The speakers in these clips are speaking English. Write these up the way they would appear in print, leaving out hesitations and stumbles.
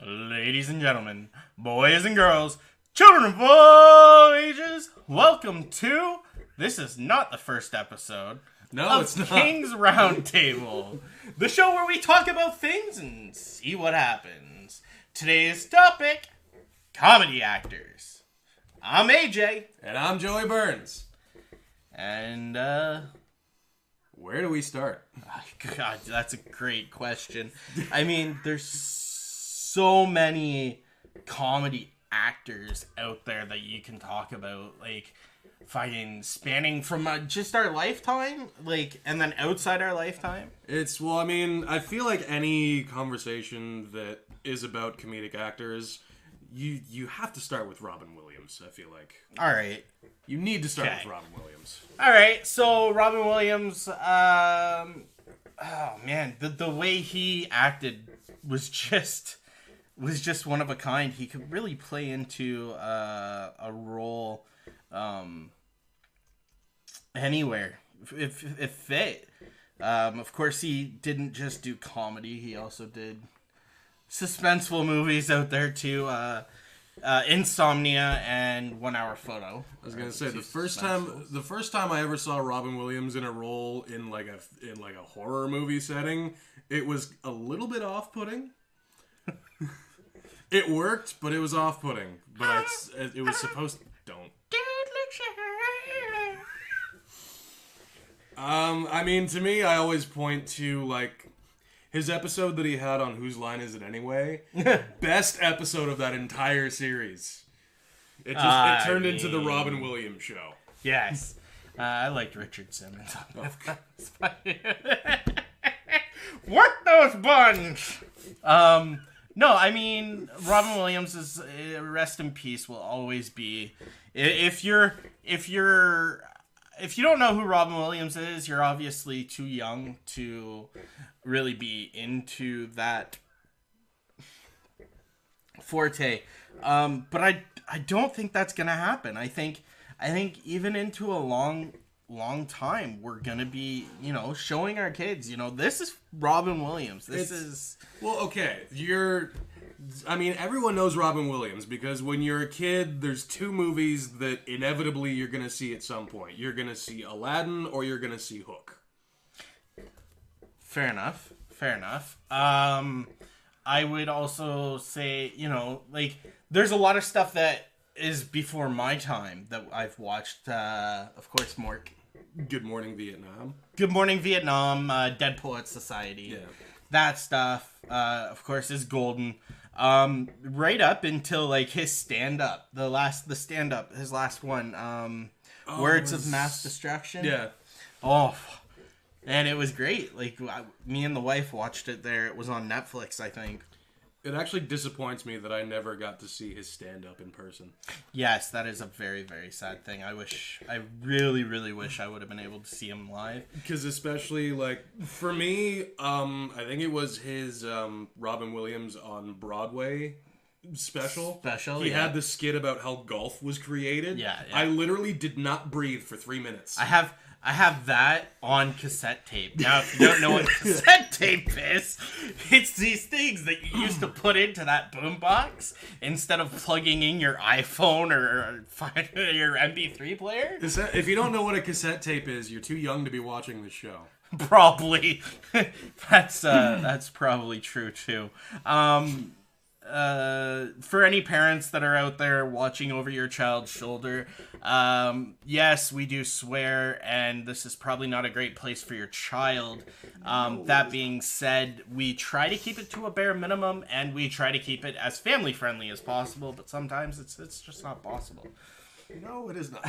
Ladies and gentlemen, boys and girls, children of all ages, welcome to, this is not the first episode No, of it's not. King's Roundtable, the show where we talk about things and see what happens. Today's topic, comedy actors. I'm AJ. And I'm Joey Burns. And, Where do we start? God, that's a great question. I mean, there's so many comedy actors out there that you can talk about, like, fucking spanning from just our lifetime, like, and then outside our lifetime. I feel like any conversation that is about comedic actors, you have to start with Robin Williams, I feel like. All right. You need to start Okay. with Robin Williams. All right, so Robin Williams, oh man, the way he acted was just one of a kind. He could really play into a role anywhere if fit. Of course, he didn't just do comedy; he also did suspenseful movies out there too. Insomnia and 1 Hour Photo. I was gonna say the first time I ever saw Robin Williams in a role in like a horror movie setting, it was a little bit off-putting. It worked, but it was off-putting. But it was supposed to, don't. Dude, To me, I always point to like his episode that he had on Whose Line Is It Anyway? Best episode of that entire series. It turned into the Robin Williams show. Yes. I liked Richard Simmons on that. Work those buns! No, I mean, Robin Williams is, rest in peace, will always be. If you don't know who Robin Williams is, you're obviously too young to really be into that forte. But I don't think that's gonna happen. I think even into a long time we're gonna be, showing our kids, this is Robin Williams. Well, okay. Everyone knows Robin Williams because when you're a kid, there's two movies that inevitably you're gonna see at some point. You're gonna see Aladdin or you're gonna see Hook. Fair enough. I would also say, there's a lot of stuff that is before my time that I've watched. Of course, Mork. Good Morning Vietnam. Good Morning Vietnam, Dead Poets Society. Yeah. That stuff, of course, is golden. Right up until, his stand-up. His last one. Words of Mass Destruction. Yeah. Oh, and it was great. Me and the wife watched it there. It was on Netflix, I think. It actually disappoints me that I never got to see his stand-up in person. Yes, that is a very, very sad thing. I really, really wish I would have been able to see him live. Because especially, for me, I think it was his Robin Williams on Broadway special. He had the skit about how golf was created. Yeah. I literally did not breathe for 3 minutes. I have that on cassette tape. Now, if you don't know what cassette tape is, it's these things that you used to put into that boombox instead of plugging in your iPhone or your MP3 player. If you don't know what a cassette tape is, you're too young to be watching this show. Probably. That's probably true, too. For any parents that are out there watching over your child's shoulder, yes, we do swear, and this is probably not a great place for your child. That being said, we try to keep it to a bare minimum, and we try to keep it as family friendly as possible, but sometimes it's just not possible. No, it is not.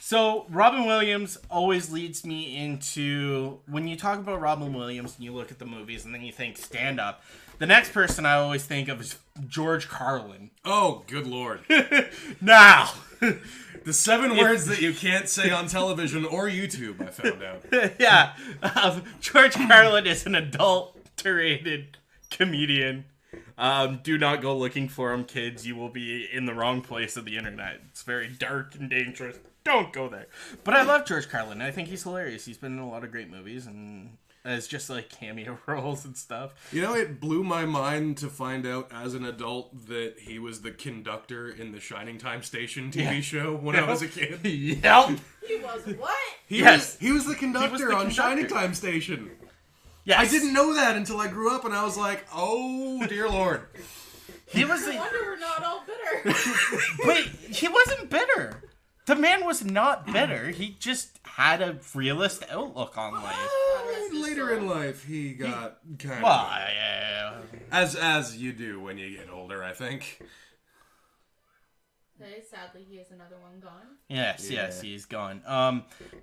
So, Robin Williams always leads me into, when you talk about Robin Williams and you look at the movies and then you think stand-up, the next person I always think of is George Carlin. Oh, good Lord. Now! The 7 words that you can't say on television or YouTube, I found out. Yeah. George Carlin is an adulterated comedian. Do not go looking for him, kids. You will be in the wrong place of the internet. It's very dark and dangerous. Don't go there. But I love George Carlin. I think he's hilarious. He's been in a lot of great movies, and as just like cameo roles and stuff. You know, it blew my mind to find out as an adult that he was the conductor in the Shining Time Station TV show when I was a kid. Yep. He was what? He was the conductor on Shining Time Station. Yes. I didn't know that until I grew up, and I was like, oh, dear Lord. He was No wonder we're not all bitter. Wait, he wasn't bitter. The man was not bitter. He just had a realist outlook on life. Later in life, he got kind Well, of... yeah. As you do when you get older, I think. Okay, sadly, he has another one gone. Yes, he's gone.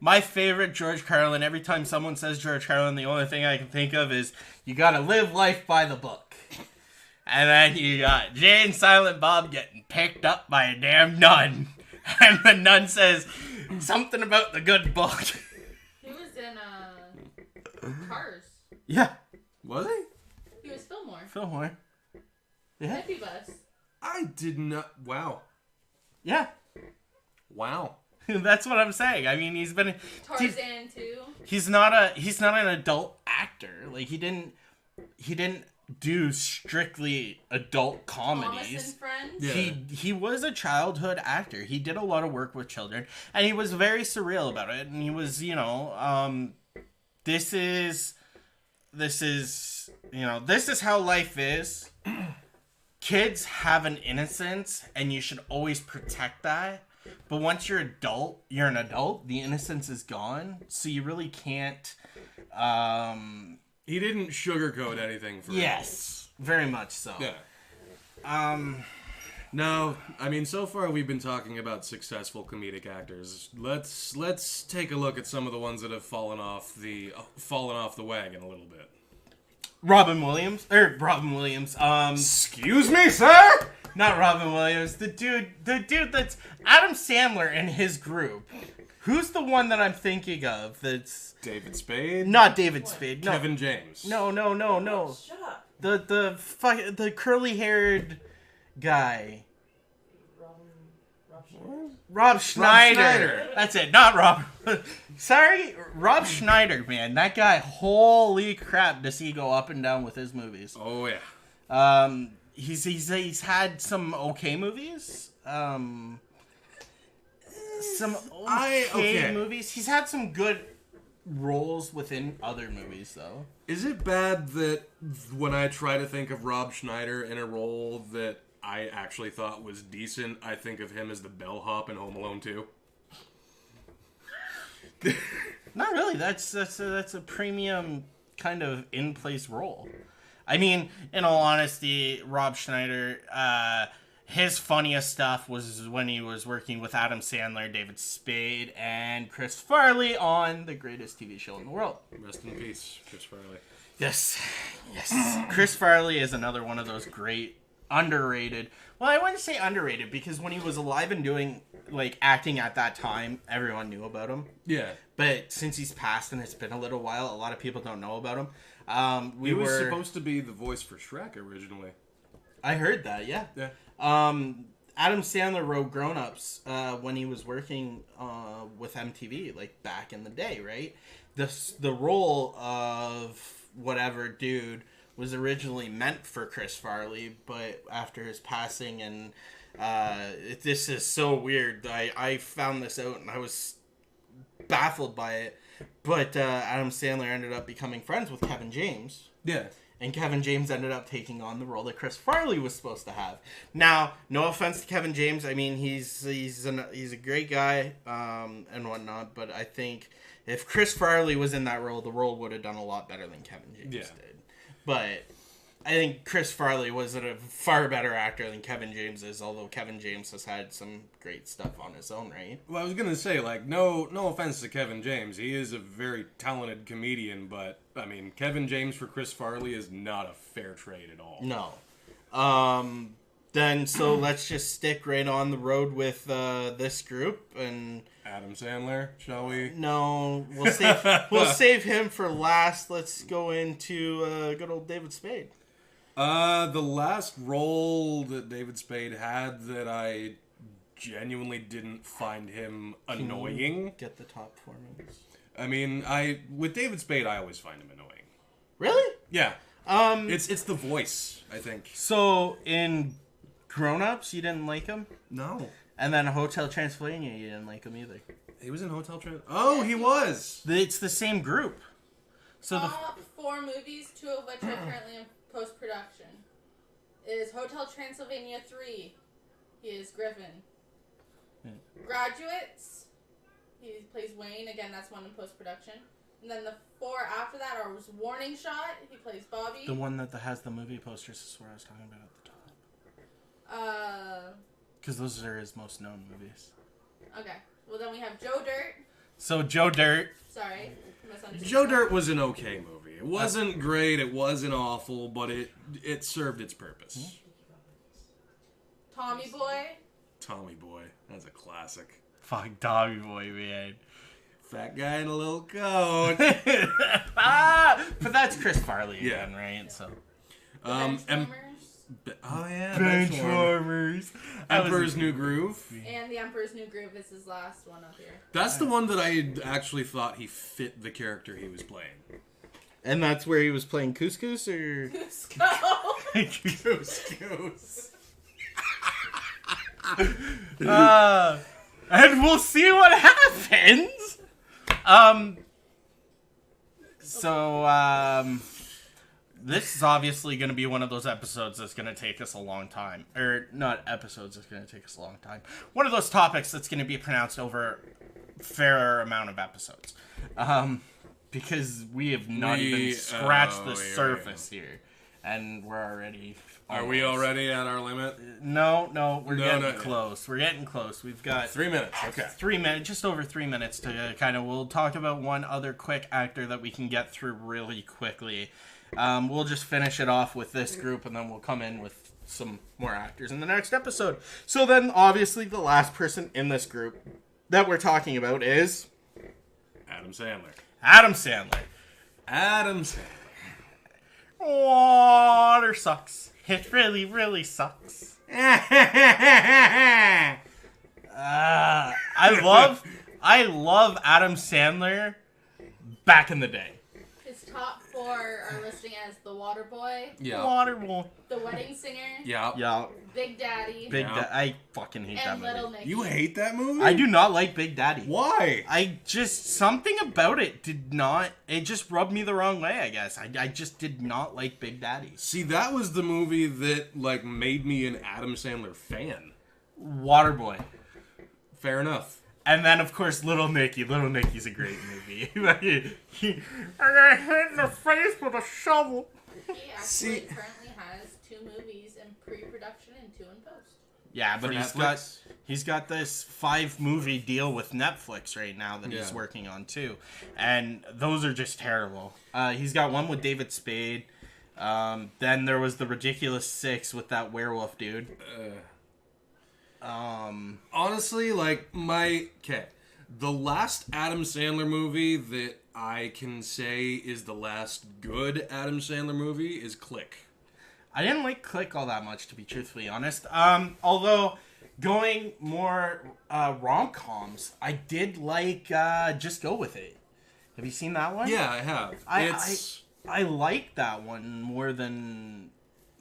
My favorite George Carlin, every time someone says George Carlin, the only thing I can think of is, you gotta live life by the book. And then you got Jay and Silent Bob getting picked up by a damn nun. And the nun says something about the good book. He was in, Cars. Yeah. Was he? He was Fillmore. Fillmore. Yeah. Hippie Bus. I did not... Wow. Yeah. Wow. That's what I'm saying. I mean, he's been... Tarzan, too. He's not an adult actor. Like, he didn't do strictly adult comedies. Thomas and Friends. Yeah. He was a childhood actor. He did a lot of work with children, and he was very surreal about it. And he was, this is how life is. Kids have an innocence, and you should always protect that. But once you're an adult. The innocence is gone, so you really can't. He didn't sugarcoat anything for Yes, very much so. Yeah. No, I mean, so far we've been talking about successful comedic actors. Let's take a look at some of the ones that have fallen off the wagon a little bit. Robin Williams. Excuse me, sir? Not Robin Williams. The dude that's Adam Sandler and his group. Who's the one that I'm thinking of? That's David Spade? not David Spade. No. Kevin James. No. Shut up. The curly-haired guy. Rob Schneider. That's it. Not Rob. Sorry, Rob Schneider, man. That guy, holy crap, does he go up and down with his movies. Oh, yeah. He's had some okay movies. Some okay movies. He's had some good roles within other movies, though. Is it bad that when I try to think of Rob Schneider in a role that I actually thought was decent, I think of him as the bellhop in Home Alone 2? Not really. That's a premium kind of in-place role. I mean, in all honesty, Rob Schneider, his funniest stuff was when he was working with Adam Sandler, David Spade, and Chris Farley on the greatest TV show in the world. Rest in peace, Chris Farley. Yes. Chris Farley is another one of those great, underrated... Well, I wouldn't say underrated, because when he was alive and doing, like, acting at that time, everyone knew about him. Yeah. But since he's passed and it's been a little while, a lot of people don't know about him. He was supposed to be the voice for Shrek originally. I heard that, yeah. Yeah. Adam Sandler wrote Grown Ups when he was working with MTV, like back in the day, right? The role of whatever dude was originally meant for Chris Farley, but after his passing, and this is so weird. I found this out and I was baffled by it. But Adam Sandler ended up becoming friends with Kevin James. Yeah. And Kevin James ended up taking on the role that Chris Farley was supposed to have. Now, no offense to Kevin James. I mean, he's a great guy and whatnot. But I think if Chris Farley was in that role, the role would have done a lot better than Kevin James did. But I think Chris Farley was a far better actor than Kevin James is, although Kevin James has had some great stuff on his own, right? Well, I was gonna say, like, no offense to Kevin James, he is a very talented comedian, but I mean, Kevin James for Chris Farley is not a fair trade at all. No. Then so let's just stick right on the road with this group and Adam Sandler, shall we? No, we'll save him for last. Let's go into good old David Spade. The last role that David Spade had that I genuinely didn't find him annoying. Get the top 4 movies. I mean, with David Spade, I always find him annoying. Really? Yeah. It's the voice, I think. So in Grown Ups, you didn't like him, No. and then Hotel Transylvania, you didn't like him either. He was in Hotel Transylvania. Oh, he was. It's the same group. So Top 4 movies, 2 of which are currently in post-production. It is Hotel Transylvania 3. He is Griffin. Graduates. He plays Wayne. Again, that's one in post-production. And then the 4 after that are Warning Shot. He plays Bobby. the one that has the movie posters is what I was talking about at the top. Because those are his most known movies. Okay. Well, then we have Joe Dirt. So Joe Dirt. Sorry. Misunderstood. Joe Dirt was an okay movie. It wasn't great. It wasn't awful, but it served its purpose. Tommy Boy. Tommy Boy. That's a classic. Fuck Tommy Boy, man. Fat guy in a little coat. But that's Chris Farley again, right? So. Benchwarmers. Oh yeah, Benchwarmers. Emperor's New Groove. And The Emperor's New Groove is his last one up here. That's the one that I actually thought he fit the character he was playing. And that's where he was playing Couscous, or Couscous. And we'll see what happens. This is obviously going to be one of those episodes that's going to take us a long time. Or, not episodes that's going to take us a long time. One of those topics that's going to be pronounced over a fair amount of episodes. Because we have not even scratched the surface here. And we're already... Are we already at our limit? No, we're getting close. We're getting close. We've got 3 minutes. Okay. 3 minutes, just over 3 minutes to kind of. We'll talk about one other quick actor that we can get through really quickly. We'll just finish it off with this group, and then we'll come in with some more actors in the next episode. So then, obviously, the last person in this group that we're talking about is Adam Sandler. Adam Sandler. Adam Sandler. Water sucks. It really, really sucks. I love Adam Sandler back in the day. His top 4 are listing as The Waterboy, Yeah. Waterboy. The Wedding Singer, Yeah. Big Daddy, I fucking hate that and movie. Little Nicky. You hate that movie? I do not like Big Daddy. Why? Something about it just rubbed me the wrong way, I guess. I just did not like Big Daddy. See, that was the movie that, made me an Adam Sandler fan. Waterboy. Fair enough. And then, of course, Little Nicky. Little Nicky's a great movie. I got hit in the face with a shovel. He actually currently has 2 movies in pre-production and 2 in post. Yeah, but For he's got this 5-movie deal with Netflix right now that he's working on too, and those are just terrible. He's got one with David Spade. Then there was the Ridiculous 6 with that werewolf dude. Honestly, the last Adam Sandler movie that I can say is the last good Adam Sandler movie is Click. I didn't like Click all that much, to be truthfully honest. Although going more rom-coms, I did like Just Go With It. Have you seen that one? Yeah, I have. I like that one more than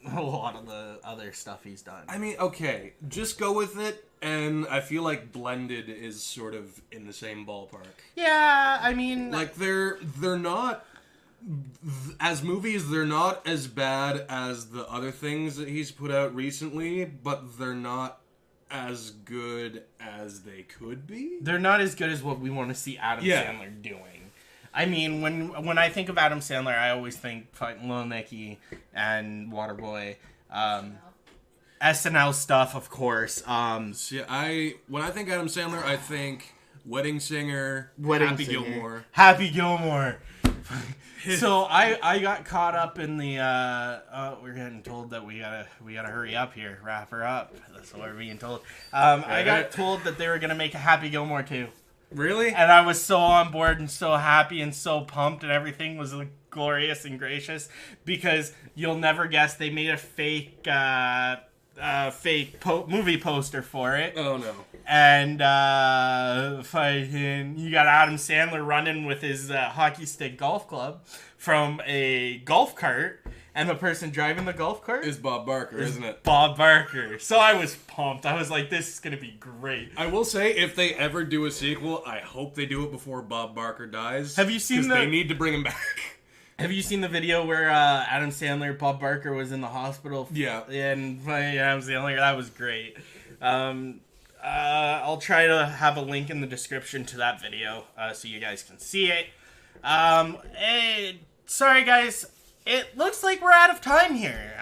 a lot of the other stuff he's done. I mean, okay, Just Go With It, and I feel like Blended is sort of in the same ballpark. Yeah, I mean... they're not... As movies, they're not as bad as the other things that he's put out recently, but they're not as good as they could be. They're not as good as what we want to see Adam Sandler doing. I mean, when I think of Adam Sandler, I always think fucking Lil Nicky and Waterboy. SNL stuff, of course. When I think Adam Sandler, I think Wedding Singer, Happy Gilmore. So I got caught up in the we're getting told that we gotta hurry up here, wrap her up. That's what we're being told. I got told that they were gonna make a Happy Gilmore 2. Really? And I was so on board and so happy and so pumped, and everything was glorious and gracious, because you'll never guess they made a fake fake movie poster for it. Oh no. And you got Adam Sandler running with his hockey stick golf club from a golf cart, and the person driving the golf cart Is Bob Barker, isn't it? Bob Barker. So I was pumped. I was like, this is gonna be great. I will say, if they ever do a sequel, I hope they do it before Bob Barker dies. Have you seen they need to bring him back. Have you seen the video where Adam Sandler, Bob Barker was in the hospital? Yeah. And Adam Sandler, that was great. I'll try to have a link in the description to that video so you guys can see it. Sorry guys, it looks like we're out of time here.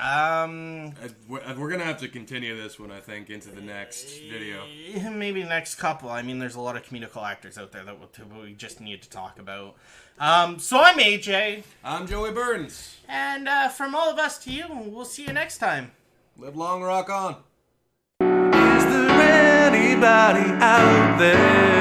We're gonna have to continue this one, I think, into the next video. Maybe next couple. I mean, there's a lot of comedical actors out there that we just need to talk about. So I'm AJ. I'm Joey Burns. And from all of us to you, we'll see you next time. Live long, rock on. Is there anybody out there?